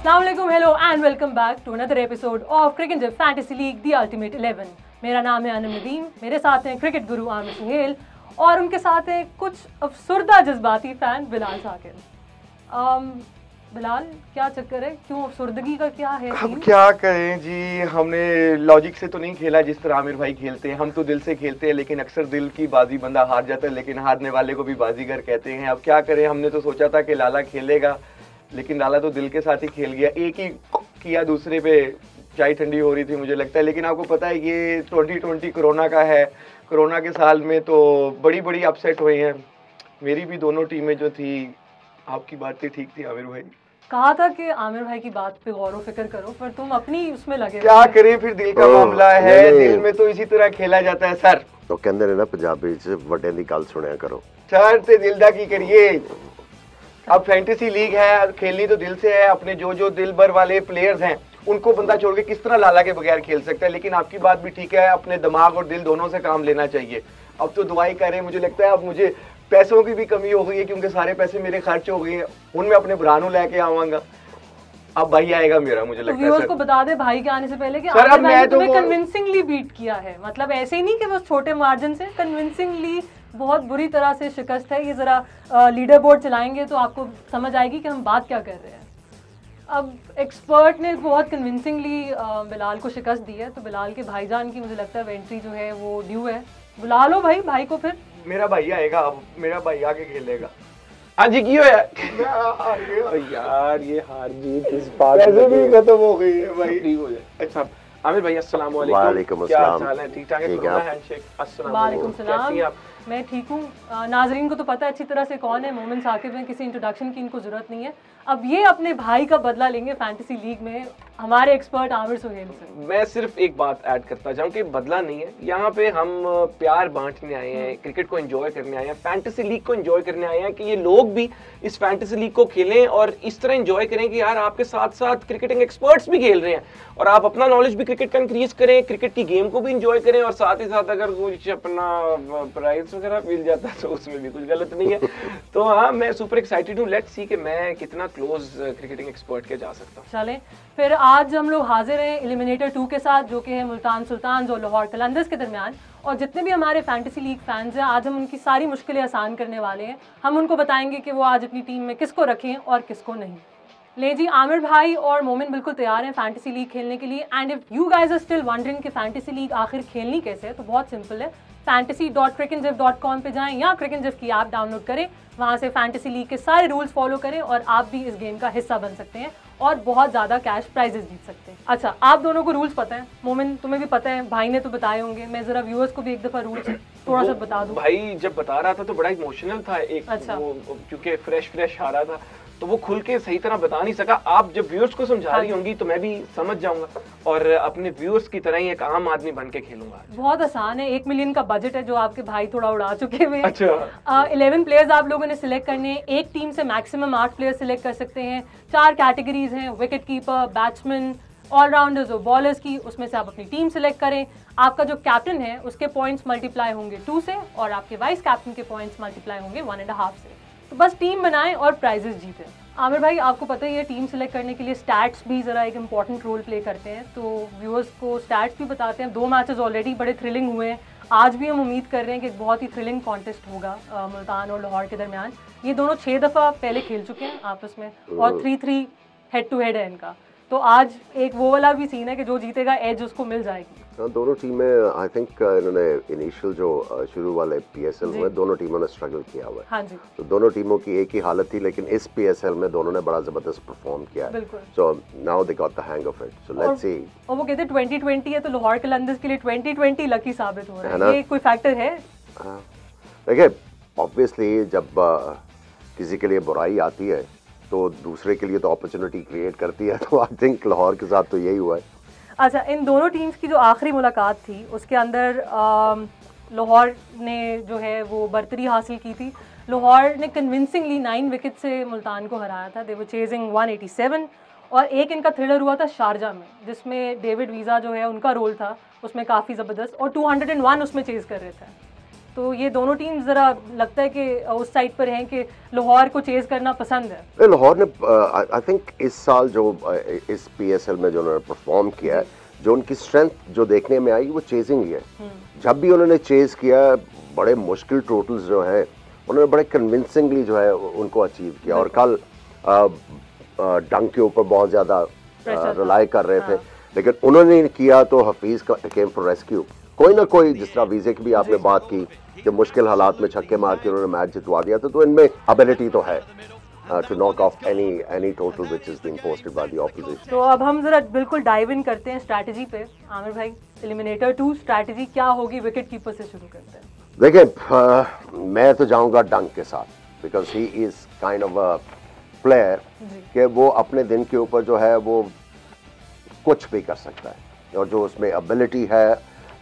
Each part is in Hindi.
Assalamualaikum, hello and welcome back to another episode of Cricket Jib Fantasy League The Ultimate 11। मेरा नाम है अनम नदीम, मेरे साथ हैं क्रिकेट गुरु आमिर सुहेल और उनके साथ हैं कुछ अफसुर्दा जज्बाती फ़ैन बिलाल साकिब। बिलाल, क्या चक्कर है, क्यों अफसुर्दगी का क्या है? अब क्या करें जी, हमने लॉजिक से तो नहीं खेला जिस तरह आमिर भाई खेलते हैं। हम तो दिल से खेलते हैं, लेकिन अक्सर दिल की बाजी बंदा हार जाता है, लेकिन हारने वाले को भी बाजीगर कहते हैं। अब क्या करें, हमने तो सोचा था कि लाला खेलेगा, लेकिन लाला तो दिल के साथ ही खेल गया। एक ही किया, दूसरे पे चाय ठंडी हो रही थी मुझे लगता है। लेकिन आपको पता है ये 2020 कोरोना का है, कोरोना के साल में तो बड़ी बड़ी अपसेट हुई हैं। मेरी भी दोनों टीमें जो थी, आपकी बातें ठीक थी आमिर भाई, कहा था कि आमिर भाई की बात पे गौर व फिक्र करो, पर तुम अपनी उसमें लगे। क्या करें, फिर दिल का मामला है, दिल में तो इसी तरह खेला जाता है सर। तो कहते हैं ना पंजाबी च वड्डे दी गल सुनिया करो सर, ते दिल दा की करिए। अब फैंटेसी लीग है, खेलनी तो दिल से है। अपने जो दिल भर वाले प्लेयर्स हैं उनको बंदा छोड़ के किस तरह लाला के बगैर खेल सकता है। लेकिन आपकी बात भी ठीक है, अपने दिमाग और दिल दोनों से काम लेना चाहिए। अब तो दुआई करें, मुझे लगता है अब मुझे पैसों की भी कमी हो गई है, क्योंकि सारे पैसे मेरे खर्च हो गए हैं। उनमें अपने बुरानों लेके आवांगा, अब भाई आएगा मेरा, मुझे लगता है। व्यूअर्स को बता दे भाई के आने से पहले कि सर, अब मैं तो कन्विंसिंगली बीट किया है, मतलब ऐसे ही नहीं कि बस छोटे मार्जिन से, कन्विंसिंगली बहुत बुरी तरह से शिकस्त है। ये जरा लीडर बोर्ड चलाएंगे तो आपको समझ आएगी कि हम बात क्या कर रहे हैं। अब एक्सपर्ट ने बहुत कन्विंसिंगली बिलाल को शिकस्त दी है, तो बिलाल के भाईजान की मुझे लगता है एंट्री जो है वो ड्यू है। बुला लो भाई को। फिर मेरा भाई आएगा, अब मेरा भाई आके खेलेगा। हाँ जी, की होया यार, ये हार जीत इस बात पैसे भी खत्म हो गई है भाई। ठीक हो जाए। अच्छा आमिर भाई, अस्सलाम वालेकुम। वालेकुम क्या अस्सलाम। हाल है? ठीक ठाक है? Corona handshake. अस्सलाम वालेकुम सलाम। कैसी हैं आप? मैं ठीक हूँ। नाजरीन को तो पता है अच्छी तरह से कौन है मोमिन साकिब हैं, किसी इंट्रोडक्शन की इनको ज़रूरत नहीं है। अब ये अपने भाई का बदला लेंगे फैंटेसी लीग में हमारे एक्सपर्ट आमिर सुहेल से। मैं सिर्फ एक बात ऐड करता जाऊं कि बदला नहीं है, यहाँ पे हम प्यार बांटने आए हैं, क्रिकेट को एंजॉय करने आए हैं, फैंटेसी लीग को एंजॉय करने आए हैं कि ये लोग भी इस फैंटेसी लीग को खेलें और इस तरह एंजॉय करें कि यार आपके साथ साथ क्रिकेटिंग एक्सपर्ट्स भी खेल रहे हैं और आप अपना नॉलेज भी क्रिकेट का इंक्रीज करें, क्रिकेट की गेम को भी एंजॉय करें, और साथ ही साथ अगर कुछ अपना प्राइज वगैरह मिल जाता है तो उसमें भी कुछ गलत नहीं है। तो हाँ, मैं सुपर एक्साइटेड हूँ। लेट्स सी कि मैं कितना क्लोज क्रिकेटिंग एक्सपर्ट के जा सकता हूँ। चलें फिर, आज हम लोग हाजिर हैं एलिमिनेटर 2 के साथ, जो कि है मुल्तान सुल्तान्स और लाहौर कलंदर्स के दरमियान। और जितने भी हमारे फैंटेसी लीग फैंस हैं, आज हम उनकी सारी मुश्किलें आसान करने वाले हैं। हम उनको बताएंगे कि वो आज अपनी टीम में किसको रखें और किसको नहीं। ले जी, आमिर भाई और मोमिन बिल्कुल तैयार हैं फैंटेसी लीग खेलने के लिए। And if you guys are still wondering कि फैंटेसी लीग आखिर खेलनी कैसे है, तो बहुत सिंपल है। fantasy.cricketjiv.com पे जाएं या क्रिकेटजिव की ऐप डाउनलोड करें, वहाँ से फैंटेसी लीग के सारे रूल्स फॉलो करें और आप भी इस गेम का हिस्सा बन सकते हैं और बहुत ज़्यादा कैश प्राइजेस जीत सकते हैं। अच्छा, आप दोनों को रूल्स पता है, मोमिन तुम्हें भी पता है, भाई ने तो बताए होंगे। मैं ज़रा व्यूअर्स को भी एक दफ़ा रूल्स थोड़ा सा बता दूँ। भाई जब बता रहा था तो बड़ा इमोशनल था एक। अच्छा। वो क्योंकि फ्रेश आ रहा था तो वो खुल के सही तरह बता नहीं सका। आप जब व्यूअर्स को समझा रही होंगी तो मैं भी समझ जाऊंगा और अपने व्यूअर्स की तरह ही एक आम आदमी बन के खेलूंगा। बहुत आसान है, 1 मिलियन का बजट है जो आपके भाई थोड़ा उड़ा चुके हुए हैं। अच्छा। 11 प्लेयर्स आप लोगों ने सिलेक्ट करने हैं। एक टीम से मैक्सिमम 8 प्लेयर सिलेक्ट कर सकते हैं। 4 कैटेगरीज हैं, विकेट कीपर, बैट्समैन, ऑलराउंडर्स और बॉलर्स की। उसमें से आप अपनी टीम सिलेक्ट करें। आपका जो कैप्टन है उसके पॉइंट्स मल्टीप्लाई होंगे 2 से और आपके वाइस कैप्टन के पॉइंट्स मल्टीप्लाई होंगे 1.5 से। तो बस टीम बनाएं और प्राइजेस जीतें। आमिर भाई, आपको पता ही है टीम सेलेक्ट करने के लिए स्टैट्स भी ज़रा एक इम्पॉर्टेंट रोल प्ले करते हैं, तो व्यूअर्स को स्टैट्स भी बताते हैं। 2 मैचेस ऑलरेडी बड़े थ्रिलिंग हुए हैं। आज भी हम उम्मीद कर रहे हैं कि एक बहुत ही थ्रिलिंग कॉन्टेस्ट होगा मुल्तान और लाहौर के दरमियान। ये दोनों 6 दफ़ा पहले खेल चुके हैं आपस में और 3-3 हेड टू हेड है इनका। तो आज एक वो वाला भी सीन है कि जो जीतेगा एज उसको मिल जाएगी। दोनों टीमें आई थिंक इन्होंने इनिशियल जो शुरू वाले पीएसएल में दोनों टीमों ने स्ट्रगल किया हुआ है। हाँ जी। तो दोनों टीमों की एक ही हालत थी, लेकिन इस पीएसएल में दोनों ने बड़ा जबरदस्त परफॉर्म किया है। So now they got the hang of it, so let's see. और वो कहते हैं 2020 है तो लाहौर कलंदर्स के लिए 2020 लकी साबित हो रहा है। ये कोई फैक्टर है? देखिए, ऑब्वियसली जब किसी के लिए बुराई आती है तो दूसरे के लिए तो अपॉर्चुनिटी क्रिएट करती है, तो आई थिंक लाहौर के साथ तो यही हुआ है। अच्छा, इन दोनों टीम्स की जो आखिरी मुलाकात थी उसके अंदर लाहौर ने जो है वो बर्तरी हासिल की थी। लाहौर ने कन्विंसिंगली 9 विकेट से मुल्तान को हराया था। दे वर चेजिंग 187 और एक इनका थ्रिलर हुआ था शारजा में, जिसमें डेविड वीज़ा जो है उनका रोल था उसमें काफ़ी ज़बरदस्त, और 201 उसमें चेज़ कर रहे थे। तो ये दोनों टीम जरा लगता है कि उस साइड पर हैं कि लाहौर को चेज करना पसंद है। लाहौर ने आई थिंक इस साल जो इस PSL में जो उन्होंने परफॉर्म किया है, जो उनकी स्ट्रेंथ जो देखने में आई वो चेजिंग ही है। जब भी उन्होंने चेज किया, बड़े मुश्किल टोटल्स जो हैं उन्होंने बड़े कन्विंसिंगली जो है उनको अचीव किया। और कल डंक के ऊपर बहुत ज़्यादा रिलाई कर रहे थे, लेकिन उन्होंने किया तो हफीज का केम फॉर रेस्क्यू। कोई ना कोई, जिस तरह वीजे की भी आपने बात की कि मुश्किल हालात में छक्के मार के उन्होंने मैच जितवा दिया था, तो इनमें एबिलिटी तो है to knock off any total which is being posted by the opposition. तो अब हम जरा बिल्कुल डाइव इन करते हैं स्ट्रैटेजी पे। आमिर भाई, एलिमिनेटर 2 स्ट्रैटेजी क्या होगी? विकेट कीपर से शुरू करते हैं। देखिए, मैं तो जाऊंगा डंक के साथ, because he is kind of a player कि वो अपने दिन के ऊपर जो है वो कुछ भी कर सकता है, और जो उसमें एबिलिटी है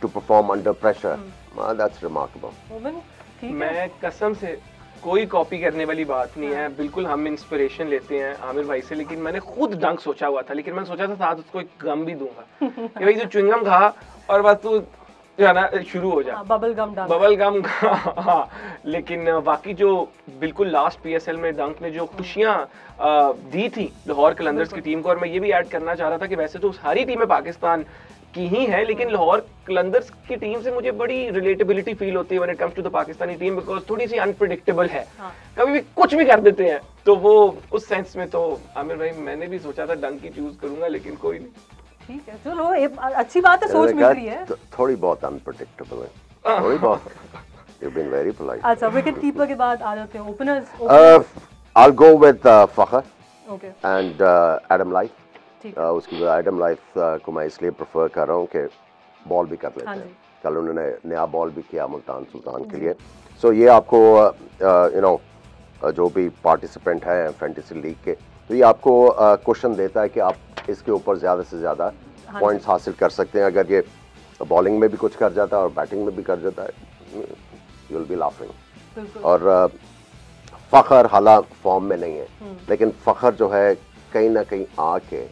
to perform under pressure, that's remarkable. मैं कसम से, कोई कॉपी करने वाली बात नहीं है, बिल्कुल हम इंस्पिरेशन लेते हैं आमिर भाई से। लेकिन मैंने खुद डंक सोचा हुआ था, लेकिन मैंने सोचा था साथ उसको एक गम भी दूंगा कि भाई जो च्युइंगम खा और बस तू जो है ना शुरू हो जा, बबल गम खा। हाँ, लेकिन बाकी जो बिल्कुल लास्ट PSL में डंक ने जो खुशियां दी थी लाहौर कलंदर्स की टीम को, और मैं ये भी ऐड करना चाह रहा था कि वैसे तो सारी टीमें पाकिस्तान की ही है, लेकिन लाहौर कलंदर्स की टीम से मुझे बड़ी रिलेटेबिलिटी फील होती है when it comes to the Pakistani team, because थोड़ी सी अनप्रेडिक्टेबल है। कभी भी कुछ भी कर देते हैं, तो वो उस सेंस में तो आमिर भाई मैंने भी सोचा था डंक ही चूज करूंगा, लेकिन कोई नहीं। ठीक है, चलो अच्छी बात है, सोच मिल रही है। थोड़ी बहुत अनप्रेडिक्टेबल है, थोड़ी बहुत। You've been very polite. अच्छा, विकेट कीपर के बाद आ जाते हैं openers. I'll go with Fakhr Okay. and Adam Life. उसकी वजह एडम लाइफ को मैं इसलिए प्रेफर कर रहा हूँ कि बॉल भी कर लेते हैं। कल उन्होंने नया बॉल भी किया मुल्तान सुल्तान के लिए। सो ये आपको यू नो जो भी पार्टिसिपेंट हैं फैंटेसी लीग के, तो ये आपको क्वेश्चन देता है कि आप इसके ऊपर ज़्यादा से ज़्यादा पॉइंट्स हासिल कर सकते हैं। अगर ये बॉलिंग में भी कुछ कर जाता है और बैटिंग में भी कर जाता है, यू विल बी लाफिंग। और फ़ख्र हालांकि फॉर्म में नहीं है, लेकिन फ़ख्र जो है कहीं ना कहीं आके,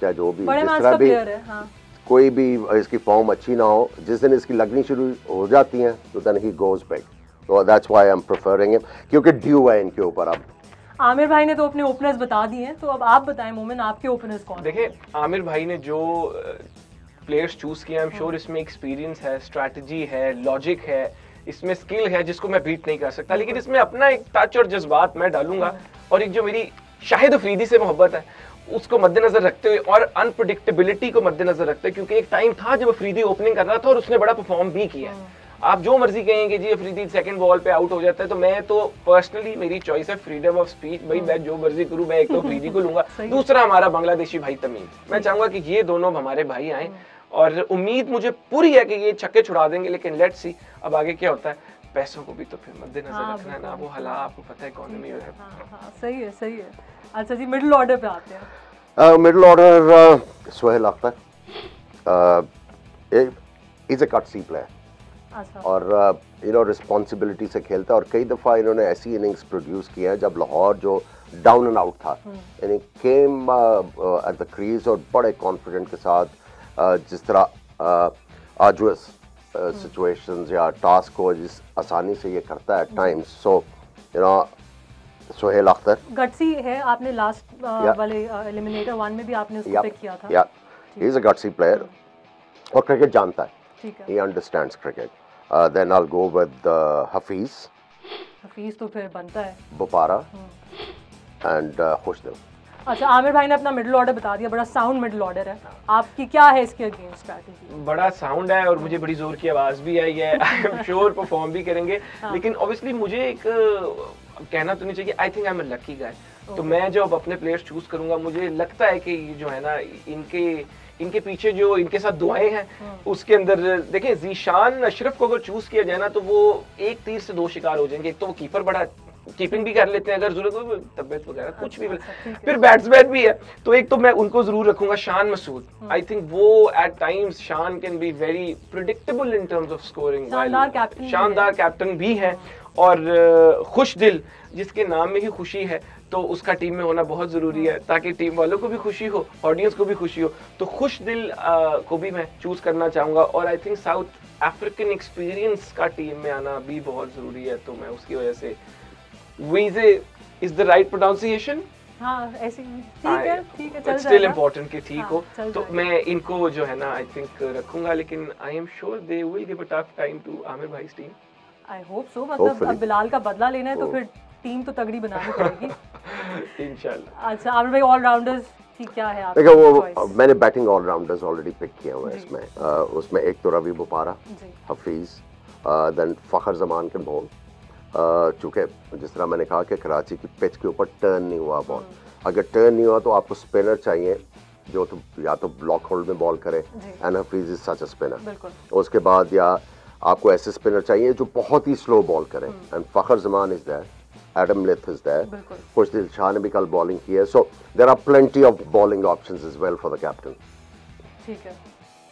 चाहे जो भी जिस तरह भी कोई भी इसकी फॉर्म अच्छी ना हो, जिस दिन इसकी लगनी शुरू हो जाती हैं तो देन ही गोज बैक। तो that's why I am preferring him, क्योंकि ड्यू है इनके ऊपर। अब आमिर भाई ने तो अपने ओपनर्स बता दिए हैं, तो अब आप बताएं मोमिन, आपके ओपनर्स कौन? देखिए, आमिर भाई ने जो प्लेयर्स चूज किए, आई एम श्योर इसमें एक्सपीरियंस है, स्ट्रैटेजी है, लॉजिक है, इसमें स्किल है जिसको मैं बीट नहीं कर सकता, लेकिन इसमें अपना एक टच और जज्बात मैं डालूंगा, और एक जो मेरी शाहिद अफरीदी से मोहब्बत है उसको मद्देनजर रखते हुए और अनप्रेडिक्टेबिलिटी को मद्देनजर रखते हुए, क्योंकि एक टाइम था जब अफरीदी ओपनिंग कर रहा था और उसने बड़ा परफॉर्म भी किया। आप जो मर्जी कहेंगे जी अफरीदी सेकंड बॉल पे आउट हो जाता है, तो मैं तो पर्सनली मेरी चॉइस है फ्रीडम ऑफ स्पीच, भाई मैं जो मर्जी करूं, मैं एक तो अफरीदी को लूंगा, दूसरा हमारा बांग्लादेशी भाई तमीम। मैं चाहूंगा कि ये दोनों हमारे भाई आए, और उम्मीद मुझे पूरी है कि ये छक्के छुड़ा देंगे, लेकिन लेट्स सी अब आगे क्या होता है। पैसों को भी तो फिर मद्देनजर रखना है ना, वो हालात आपको पता है इकोनॉमी में है। सही है, सही है। अच्छा जी, मिडिल ऑर्डर पे आते हैं। Middle order Sohail Akhtar is a courtesy player, और यू नो रिस्पॉन्सिबिलिटी से खेलता है, और कई दफ़ा इन्होंने ऐसी इनिंग्स प्रोड्यूस किया है जब लाहौर जो डाउन एंड आउट था, यानी केम एट द क्रीज और बड़े कॉन्फिडेंट के साथ जिस तरह आर्जुअस सिचुएशंस या टास्क को जिस आसानी से ये करता है times. So you know Sohail Akhtar gutsy है, आपने लास्ट वाले एलिमिनेटर 1 में भी आपने उसको पिक किया था। या he is a gutsy player और क्रिकेट जानता है, ठीक है, he understands cricket. Then I will go with Hafeez तो फिर बनता है बुपारा एंड खुशदिल। अच्छा, आमिर भाई ने अपना मिडिल ऑर्डर बता दिया, बड़ा साउंड मिडिल ऑर्डर है, आपकी क्या है इसके अगेंस्ट स्ट्रैटेजी? बड़ा साउंड है और मुझे बड़ी जोर की आवाज भी आई है, आई एम श्योर परफॉर्म भी करेंगे, लेकिन ऑब्वियसली मुझे एक कहना तो नहीं चाहिए, I think I am a lucky guy, तो मैं जब अपने प्लेयर्स चूज करूंगा मुझे लगता है कि जो है ना इनके पीछे जो इनके साथ दुआएं हैं उसके अंदर देखिए, जीशान अशरफ को अगर चूज किया जाए ना तो वो एक तीर से दो शिकार हो जाएंगे। एक तो वो कीपर बड़ा कीपिंग भी कर लेते हैं अगर जरूरत हो, तबियत वगैरह कुछ भी, फिर बैट्समैन भी है, तो एक तो मैं उनको जरूर रखूंगा शान मसूद। आई थिंक वो एट टाइम्स शान can be very predictable in terms of scoring, शानदार कैप्टन भी है और खुश दिल, जिसके नाम में ही खुशी है, तो उसका टीम में होना बहुत ज़रूरी है ताकि टीम वालों को भी खुशी हो, ऑडियंस को भी खुशी हो। तो खुश दिल को भी मैं चूज़ करना चाहूँगा और I think south African experience का टीम में आना भी बहुत ज़रूरी है, तो मैं उसकी वजह से वीज़े इज़ द राइट प्रोनाउंसिएशन। हाँ ऐसे ठीक है चल स्टिल इम्पोर्टेंट कि ठीक हो, चल तो मैं इनको जो है ना आई थिंक रखूंगा, लेकिन I am sure they will give a tough time to Aamir भाई टीम। आई होप सो, मतलब अब बिलाल का बदला लेना है तो फिर टीम तो तगड़ी बनानी पड़ेगी इंशाल्लाह। अच्छा आमिर भाई, ऑलराउंडर्स की क्या है आपकी देखो वो choice? मैंने बैटिंग ऑलराउंडर्स ऑलरेडी पिक किए हुए हैं इसमें। उसमें एक तो रवि बुपारा, जी हफीज, देन फखर जमान के बॉल, चूँकि जिस तरह मैंने कहा कि कराची की पिच के ऊपर टर्न नहीं हुआ बॉल, अगर टर्न नहीं हुआ तो आपको स्पिनर चाहिए जो तो या तो ब्लॉक होल्ड में बॉल करे, and Hafeez is such a spinner. बिल्कुल। उसके बाद या आपको ऐसे स्पिनर चाहिए जो बहुत ही स्लो बॉल करे, and Fakhar Zaman is there, Adam Lyth is there, बिल्कुल। खुश दिल शाह ने भी कल बॉलिंग की है, so there are plenty of bowling options as well for the captain. ठीक है,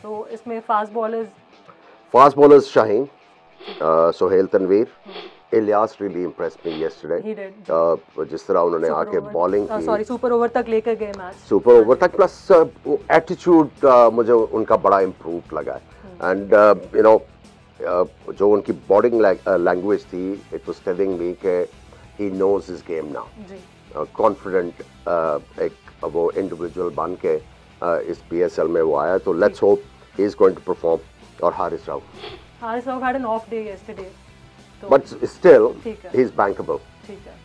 तो इसमें fast bowlers Shaheen, Sohail Tanvir, Ilyas really impressed me yesterday. He did. जिस तरह उन्होंने आके बॉलिंग की, सुपर ओवर तक लेकर गए मैच, सुपर ओवर तक, प्लस एटीट्यूड मुझे उनका बड़ा इम्प्रूव लगा है, एंड यू नो जो उनकी बॉलिंग लैंग्वेज थी, इट वाज टेलिंग मी कि he knows his game now, confident एक वो इंडिविजुअल बन के इस PSL में वो आया, तो let's hope he is going to perform. और Haris Rao had an off day yesterday, but still he is bankable. ठीक है।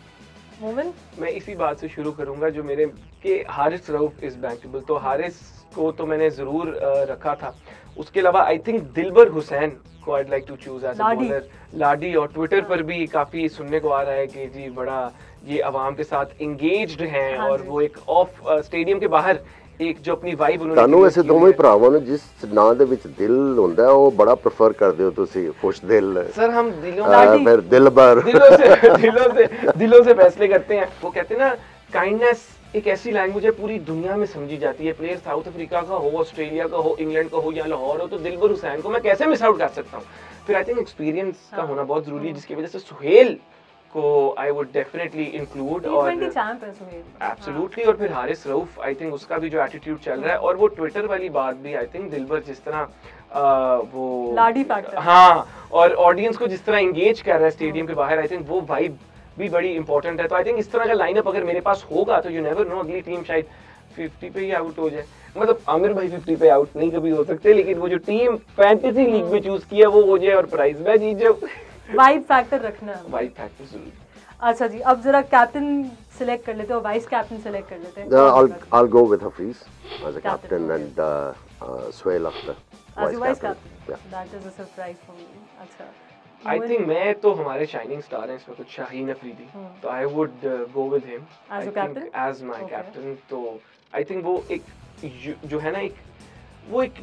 मोमिन, मैं इसी बात से शुरू करूंगा जो मेरे के हारिस रऊफ इज बैंकेबल, तो हारिस को तो मैंने जरूर रखा था। उसके अलावा आई थिंक दिलबर हुसैन को I'd like to choose as a bowler, लाडी, और ट्विटर पर भी काफी सुनने को आ रहा है कि जी बड़ा ये अवाम के साथ इंगेज्ड हैं, और वो एक ऑफ स्टेडियम के बाहर एक जो अपनी वाइब उन्होंने ਤੁਹਾਨੂੰ ਐਸੇ ਦੋਵੇਂ ਭਰਾਵਾਂ ਨੂੰ ਜਿਸ ਨਾਂ ਦੇ ਵਿੱਚ ਦਿਲ ਹੁੰਦਾ ਉਹ ਬੜਾ ਪ੍ਰੇਫਰ ਕਰਦੇ ਹੋ ਤੁਸੀਂ, खुश दिल, सर हम दिलों फिर दिलबर, दिलों से फैसले करते हैं। वो कहते हैं ना, काइंडनेस एक ऐसी लैंग्वेज है पूरी दुनिया में समझी जाती है। प्लेयर साउथ अफ्रीका का हो, ऑस्ट्रेलिया का हो, इंग्लैंड का हो या लाहौर हो, तो दिलबर हुसैन को मैं कैसे मिस आउट कर सकता हूँ। फिर आई थिंक एक्सपीरियंस का होना बहुत जरूरी है, जिसकी वजह से सुहेल को आई वुड डेफिनेटली इंक्लूड, और एब्सोल्युटली। और फिर हारिस रऊफ, आई थिंक उसका भी जो एटीट्यूड चल रहा है, और वो ट्विटर वाली बात भी, आई थिंक दिलबर जिस तरह वो लाडी फैक्टर, हाँ, और ऑडियंस को जिस तरह एंगेज कर रहा है स्टेडियम के बाहर, आई थिंक वो वाइब भी बड़ी इंपॉर्टेंट है। तो आई थिंक इस तरह का लाइनअप अगर मेरे पास होगा तो यू नेवर नो, अगली टीम शायद 50 पे ही आउट हो जाए। मतलब आमिर भाई 50 पे आउट नहीं कभी हो सकते, लेकिन वो जो टीम फैंटेसी लीग में चूज किया वो हो जाए और प्राइज मैं जीत जाऊं। वाइब फैक्टर रखना है, वाइब फैक्टर जरूर। अच्छा जी, अब जरा कैप्टन सिलेक्ट कर लेते हैं और वाइस कैप्टन सिलेक्ट कर लेते हैं। I'll go with Hafiz as a captain and Suhail Akhtar as vice captain. That is a surprise for me. अच्छा, I think मैं तो हमारे शाइनिंग स्टार हैं इसमें, तो शाहीन अफरीदी, तो I would go with him as a captain, as my captain। तो I think वो एक जो है ना, एक वो एक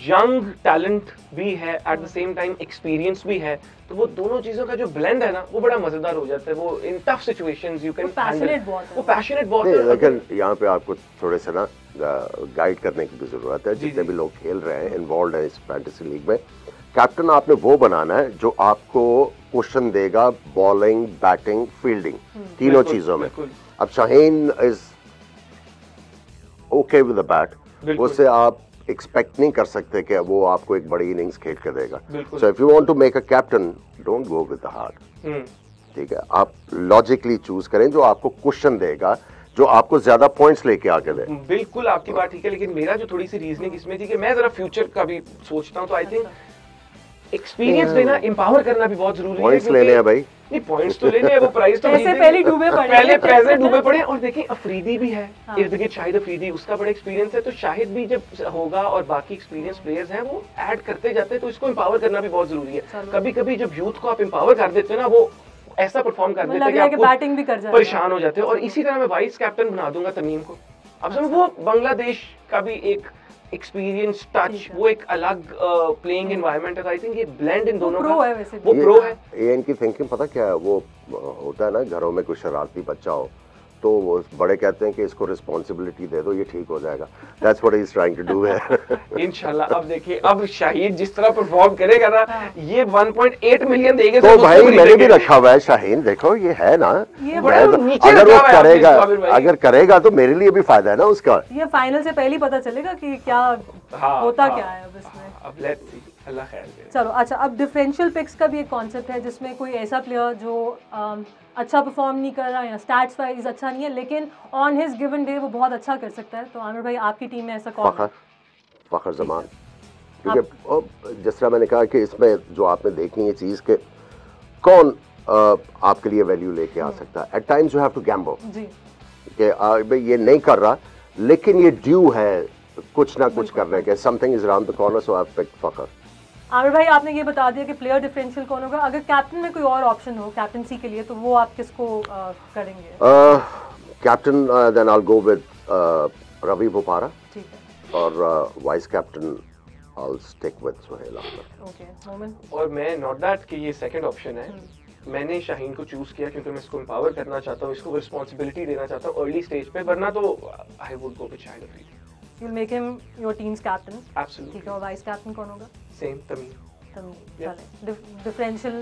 यंग टैलेंट भी है, at the same time experience भी है, तो वो दोनों चीजों का जो ब्लेंड है ना, वो बड़ा मजेदार हो जाता है। वो इन tough situations you can handle, वो पैशनेट बहुत है। लेकिन यहाँ पे आपको थोड़े से ना गाइड करने की भी जरूरत है, जितने भी लोग खेल रहे हैं, इन्वॉल्व है इस फैंटेसी लीग में। कैप्टन आपने वो बनाना है जो आपको क्वेश्चन देगा बॉलिंग, बैटिंग, फील्डिंग, तीनों चीजों में। अब Shaheen is okay with the bat, उससे आप एक्सपेक्ट नहीं कर सकते कि वो आपको एक बड़ी इनिंग्स खेल कर देगा। So if you want to make a captain, don't go with the heart, ठीक है? आप लॉजिकली चूज करें जो आपको क्वेश्चन देगा, जो आपको ज्यादा पॉइंट्स लेके आके दे। बिल्कुल आपकी बात ठीक है, लेकिन मेरा जो थोड़ी सी रीजनिंग इसमें थी कि मैं जरा फ्यूचर का भी सोचता हूँ, तो आई थिंक एक्सपीरियंस लेना, एम्पावर करना भी बहुत जरूरी है। पॉइंट्स लेने हैं भाई, नहीं पॉइंट्स तो लेने हैं, वो प्राइस तो पहले डूबे पड़े, पहले पैसे डूबे पड़े। और देखिए अफरीदी भी है, इर्द गिर्द शाहिद अफरीदी, उसका बड़ा एक्सपीरियंस है, तो शाहिद भी जब होगा और बाकी एक्सपीरियंस प्लेयर्स हैं वो ऐड करते जाते हैं, तो इसको एम्पावर करना भी बहुत जरूरी है। कभी कभी जब यूथ को आप एम्पावर कर देते हैं ना, वो ऐसा परफॉर्म कर देते हैं कि आप बैटिंग भी कर जाते हैं, परेशान हो जाते हैं। और इसी तरह मैं वाइस कैप्टन बना दूंगा तमीम को। अब समझ, वो बांग्लादेश का भी एक एक्सपीरियंस, टच, वो एक अलग प्लेइंग एनवायरनमेंट है। आई थिंक ये ब्लेंड इन दोनों का, वो प्रो है। ये इनकी थिंकिंग पता क्या है, वो होता है ना, घरों में कोई शरारती बच्चा हो तो वो बड़े कहते हैं कि इसको रिस्पॉन्सिबिलिटी दे दो, ये ठीक हो जाएगा। That's what he is trying to do है। इंशाल्लाह। अब देखिए, अब शाहीन जिस तरह परफॉर्म करेगा ना, ये 1.8 मिलियन देंगे तो भाई मैंने भी रखा हुआ है शाहीन, देखो ये है ना, अगर वो करेगा, अगर करेगा तो मेरे लिए भी फायदा है ना उसका। ये फाइनल से पहले ही पता चलेगा कि क्या होता क्या है अब इसमें। अब लेट्स सी, अल्लाह खैर करे। चलो अच्छा, अब डिफरेंशियल पिक्स का भी एक कॉन्सेप्ट है जिसमें कोई ऐसा प्लेयर जो अच्छा परफॉर्म नहीं कर रहा या स्टैट्स वाइज अच्छा नहीं है, लेकिन ऑन हिज गिवन डे वो बहुत अच्छा कर सकता है। तो आमिर भाई, आपकी टीम में ऐसा कौन है? फ़खर ज़मान, क्योंकि जिस तरह मैंने कहा कि इसमें जो आपने देखनी है चीज़ के कौन आपके लिए वैल्यू लेके आ सकता है। At times you have to gamble कि भाई ये नहीं कर रहा, लेकिन ये ड्यू है कुछ ना कुछ करने के, something is around the corner, so I have picked Fakhar. Aamir भाई, आपने ये बता दिया कि प्लेयर डिफरेंशियल कौन होगा। अगर कैप्टन में कोई और ऑप्शन हो कैप्टनसी के लिए, तो वो आप किसको करेंगे? Captain then I will go with Ravi Bopara, ठीक है, और vice captain I will stick with Sohail Ahmed. Okay, Momin? और मैं नॉट दैट कि ये सेकंड ऑप्शन है, मैंने शाहीन को चूज किया क्योंकि मैं इसको एम्पावर करना चाहता हूँ, इसको रिस्पांसिबिलिटी देना चाहता हूँ अर्ली स्टेज पे, वरना तो I would go with Shaheen Afridi. You'll make him your team's captain. Absolutely. ठीक है, और वाइस कैप्टन कौन होगा? सेम तमीम। चले, डिफरेंशियल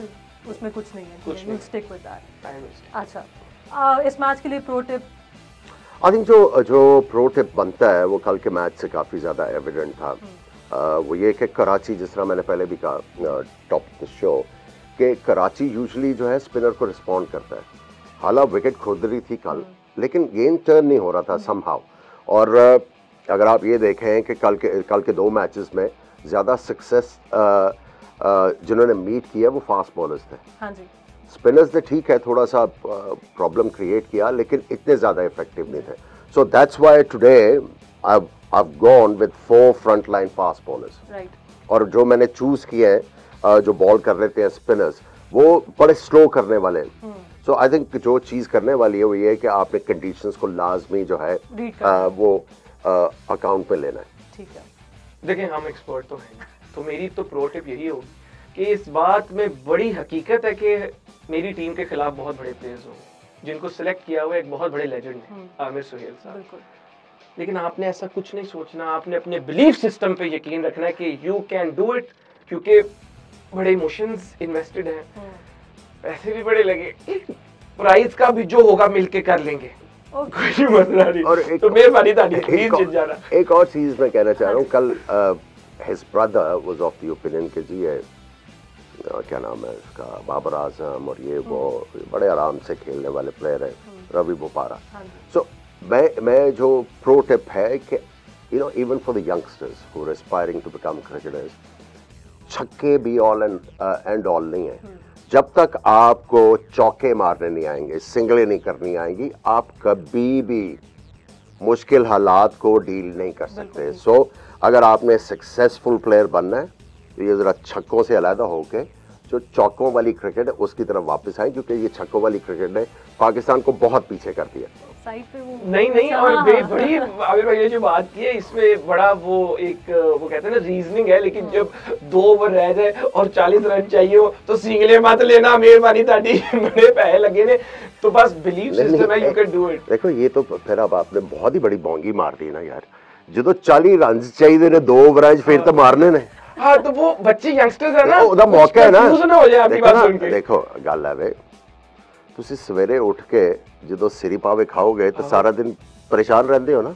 उसमें कुछ नहीं है, कुछ you'll stick with that. I will stick. अच्छा, इस मैच के लिए प्रो टिप? आई थिंक जो प्रो टिप बनता है वो कल के मैच से काफ़ी ज़्यादा एविडेंट था। वो ये कि कराची, जिस तरह मैंने पहले भी कहा टॉप द शो, कि कराची यूजुअली जो है स्पिनर को रिस्पॉन्ड करता है। हालांकि विकेट खोद रही थी कल, लेकिन गेम टर्न नहीं हो रहा था समहाउ। और अगर आप ये देखें कि कल के दो मैचेस में ज़्यादा सक्सेस जिन्होंने मीट किया वो फास्ट बॉलर्स थे। हाँ जी, स्पिनर्स ने ठीक है थोड़ा सा प्रॉब्लम क्रिएट किया, लेकिन इतने ज़्यादा इफेक्टिव नहीं थे। So that's why today I have gone with 4 front line fast bowlers. Right. और जो मैंने चूज़ किए हैं जो बॉल कर रहे थे स्पिनर्स, वो बड़े स्लो करने वाले हैं। सो आई थिंक जो चीज़ करने वाली है वो ये है कि आपने कंडीशंस को लाजमी जो है वो अकाउंट पे लेना है। ठीक है, देखिए हम एक्सपर्ट तो हैं, तो मेरी तो प्रो टिप यही होगी कि इस बात में बड़ी हकीकत है कि मेरी टीम के खिलाफ बहुत बड़े प्लेयर्स होंगे जिनको सिलेक्ट किया हुआ एक बहुत बड़े लेजेंड है आमिर सुहेल साहब। बिल्कुल। लेकिन आपने ऐसा कुछ नहीं सोचना, आपने अपने बिलीफ सिस्टम पे यकीन रखना है कि यू कैन डू इट, क्योंकि बड़े इमोशंस इन्वेस्टेड हैं, पैसे भी बड़े लगे, प्राइस का भी जो होगा मिलके कर लेंगे, कोई मसला नहीं। और तो मेहरबानी ताड़ी प्लीज जित जाना। एक और चीज मैं कहना चाह रहा हूँ, कल his brother was of the opinion कि जी है क्या नाम है उसका, बाबर आजम, और ये वो बड़े आराम से खेलने वाले प्लेयर हैं रवि बोपारा। सो मैं जो प्रो टिप है कि you know even for the youngsters who are aspiring to become cricketers, छक्के भी ऑल एंड ऑल नहीं है। जब तक आपको चौके मारने नहीं आएंगे, सिंगलें नहीं करनी आएंगी, आप कभी भी मुश्किल हालात को डील नहीं कर सकते। सो अगर आपने सक्सेसफुल प्लेयर बनना है तो ये ज़रा छक्कों से अलहदा होके जो चौकों वाली क्रिकेट है उसकी तरफ वापस आए, क्योंकि ये छक्कों वाली क्रिकेट ने पाकिस्तान को बहुत पीछे कर दिया। नहीं और बड़ी आमिर भाई ने जो बात की है इसमें बड़ा वो एक वो कहते हैं ना रीजनिंग है, लेकिन जब 2 ओवर रह जाए और 40 रन चाहिए हो तो सिंगले मत लेना, मेहरबानी ताड़ी बड़े पैसे लगे ने, तो बस बिलीव सिस्टम है, यू कैन डू इट। देखो ये तो फिर अब आपने बहुत ही बड़ी बोंगी मार दी ना यार, जो 40 रन चाहिए ने 2 ओवर फिर तो मारने ने। हाँ तो वो बच्चे यंगस्टर्स है ना, ਉਹਦਾ ਮੌਕਾ ਹੈ ਨਾ, हो जाए आपकी बात सुन के। देखो गल है वे ਤੁਸੀਂ ਸਵੇਰੇ ਉੱਠ ਕੇ ਜਦੋਂ ਸਿਰੀ ਪਾਵੇ ਖਾਓਗੇ ਤਾਂ ਸਾਰਾ ਦਿਨ ਪਰੇਸ਼ਾਨ ਰਹਿੰਦੇ ਹੋ ਨਾ।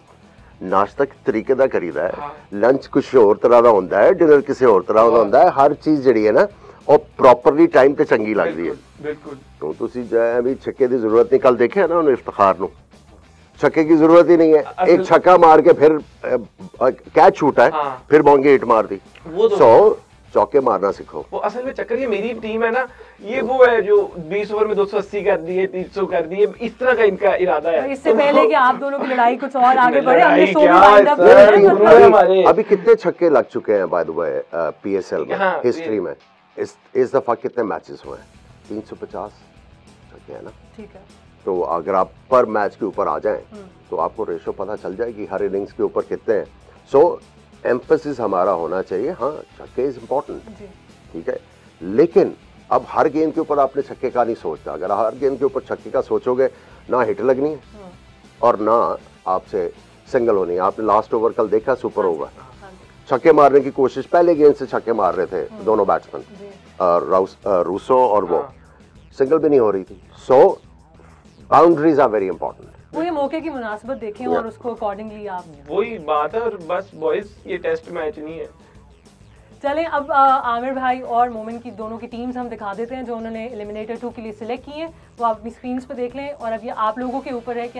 ਨਾਸ਼ਤਾ ਕਿਸ ਤਰੀਕੇ ਦਾ ਕਰੀਦਾ ਹੈ, ਲੰਚ ਕੁਝ ਹੋਰ ਤਰ੍ਹਾਂ ਦਾ ਹੁੰਦਾ ਹੈ, ਡਿਨਰ ਕਿਸੇ ਹੋਰ ਤਰ੍ਹਾਂ ਦਾ ਹੁੰਦਾ ਹੈ, ਹਰ ਚੀਜ਼ ਜਿਹੜੀ ਹੈ ਨਾ ਉਹ ਪ੍ਰੋਪਰਲੀ ਟਾਈਮ ਤੇ ਚੰਗੀ ਲੱਗਦੀ ਹੈ। ਬਿਲਕੁਲ। तो ਤੁਸੀਂ ਜਾਇ ਵੀ ਛੱਕੇ ਦੀ ਜ਼ਰੂਰਤ ਨਹੀਂ, ਕੱਲ ਦੇਖਿਆ ਨਾ ਉਹਨੂੰ ਇਫਤਖਾਰ ਨੂੰ, छक्के की जरूरत ही नहीं है, एक छक्का मार के फिर कैच छूटा है, फिर बॉन्गी हिट मार दी। सो चौके मारना सीखो। वो असल में चक्कर ये मेरी टीम है ना, ये वो है जो 20 ओवर में 280 कर दिए, 300 कर दिए, इस तरह का इनका इरादा है। इससे पहले कि आप दोनों की लड़ाई कुछ और आगे बढ़े, हमने शो भी वाइंड अप किया। अभी कितने छक्के लग चुके हैं बाय द वे पीएसएल में, हिस्ट्री में इस दफा कितने मैचेस हुए हैं? 350 छक्के है ना। ठीक है, तो अगर आप पर मैच के ऊपर आ जाएं तो आपको रेशो पता चल जाएगी हर इनिंग्स के ऊपर कितने हैं। सो एम्फेसिस हमारा होना चाहिए, हाँ छक्के इज इम्पोर्टेंट, ठीक है, लेकिन अब हर गेंद के ऊपर आपने छक्के का नहीं सोचता। अगर हर गेंद के ऊपर छक्के का सोचोगे ना हिट लगनी है और ना आपसे सिंगल होनी है। आपने लास्ट ओवर कल देखा, सुपर ओवर, छक्के मारने की कोशिश, पहले गेंद से छक्के मार रहे थे दोनों बैट्समैन, रूसो और वो, सिंगल भी नहीं हो रही थी। सो बाउंड्रीज आर वेरी इंपॉर्टेंट। वो ये मौके की मुनासिबत देखें और उसको अकॉर्डिंगली आप, वही बात है। और बस बॉयज, ये टेस्ट मैच नहीं है। चलें अब आमिर भाई और मोमिन की दोनों की टीम्स हम दिखा देते हैं जो उन्होंने एलिमिनेटर 2 के लिए सिलेक्ट की हैं, वो आप अपनी स्क्रीन पे देख लें। और अब ये आप लोगों के ऊपर है कि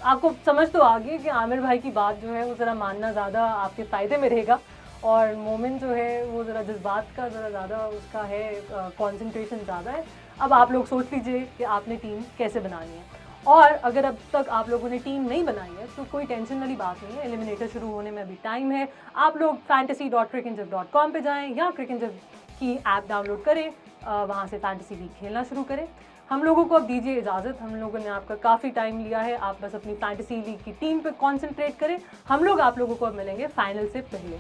आपको समझ तो आ गई कि आमिर भाई की बात जो है वो ज़रा मानना ज़्यादा आपके फ़ायदे में रहेगा, और मोमिन जो है वो ज़रा जज्बात का ज़रा ज़्यादा उसका है, कंसंट्रेशन ज़्यादा है। अब आप लोग सोच लीजिए कि आपने टीम कैसे बनानी है, और अगर अब तक आप लोगों ने टीम नहीं बनाई है तो कोई टेंशन वाली बात नहीं है, एलिमिनेटर शुरू होने में अभी टाइम है। आप लोग fantasy.cricinjab.com पे जाएं या क्रिकइंजब की ऐप डाउनलोड करें, वहाँ से फैंटेसी लीग खेलना शुरू करें। हम लोगों को अब दीजिए इजाज़त, हम लोगों ने आपका काफ़ी टाइम लिया है, आप बस अपनी फैंटेसी लीग की टीम पे कंसंट्रेट करें। हम लोग आप लोगों को अब मिलेंगे फाइनल से पहले।